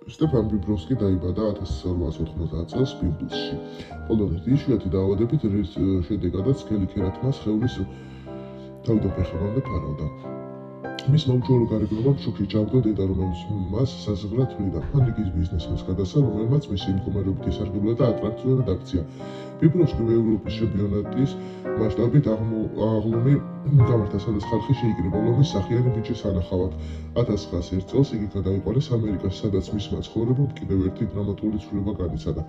სტეფან ბიბროვსკი დაიბადა 1890 წელს ბიბლისში. პოლონეთი იშვიათი დაავადებით, რის შედეგადაც სქელი ქერათმა სხეულის თავიდან ფეხებამდე ფარავდა. მის მომჭვირო გარეგნობამ შუქი ჩავდა დედა, რომელიც მას საზღვრად თვლიდა. ფანიკის ბიზნესმენს გადასცა, რომელმაც მისი მდგომარეობითი სარგებლობა და ატრაქციულად აქცია. ბიბროვსკიმ ევროპის ჩემპიონატის მასშტაბით აღლუმი გამართა, სადაც ხალხი შეიკრიბა ლომის სახიანი ბიჭის ანახავად. 1901 წელს იგი გადაიყვანეს ამერიკაში, სადაც მისმა ცხოვრებამ კიდევ ერთი დრამატული ცვლილება განიცადა.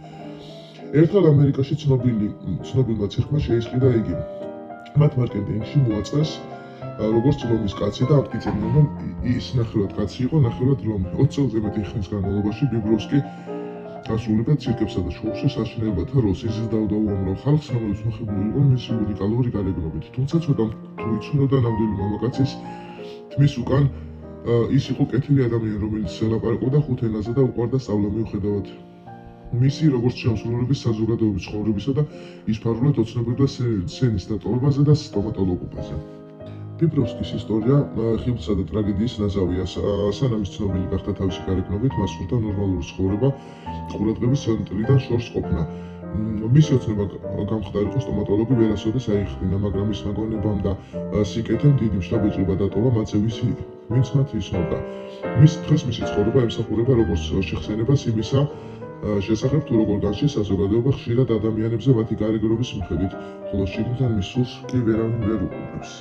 ერთხელ ამერიკაში ცნობილმა ცირკმა შეისყიდა იგი. მათ მარკეტინგში მოაწყეს როგორც ლომის კაცი და აღტიცებდნენ, რომ ის ნახევრად კაცი იყო, ნახევრად ლომი. 20 წელზე მეტი ხნის განმავლობაში ბიბროვსკი ასრულებდა ცირკებსა და შოუში საშინელებათა როლს. იზრდაოდა უამრავ ხალხს, რომელიც მოხიბლული იყო მისი უნიკალური გარეგნობით. თუმცა ცოტა თუ იცნობდა ნამდვილი მამაკაცის თმის უკან, ის იყო კეთილი ადამიანი, რომელიც ლაპარაკობდა 5 ენაზე და უყვარდა სწავლა. მიუხედავად მისი როგორც შემსრულებლების საზოგადოების ცხოვრებისა და ის ფარულად ოცნებობდა სცენის დატოვებაზე და სტომატოლოგობაზე. ბიბროვსკის ისტორია ხიბლსა და ტრაგედიის ნაზავია. სანამ ის ცნობილი გახდა თავისი გარეგნობით, მას სურდა ნორმალური ცხოვრება, ყურადღების ცენტრიდან შორს ყოფნა. მისი ოცნება გამხდარიყო სტომატოლოგი ვერასოდეს აიხსნა, მაგრამ ის ნაგონებამ და სიკეთემ დიდი მშრალობა დატოვა მათზე, ვინც მათ იცნობდა. მის დღეს მისი ცხოვრება ემსახურება როგორც შეხსენებას იმისა შესახებ, თუ როგორ განსჯის საზოგადოება ხშირად ადამიანებზე მათი გარეგნობის მიხედვით, ხოლო შიგნიდან მის სულს კი ვერავინ ვერ უყურებს.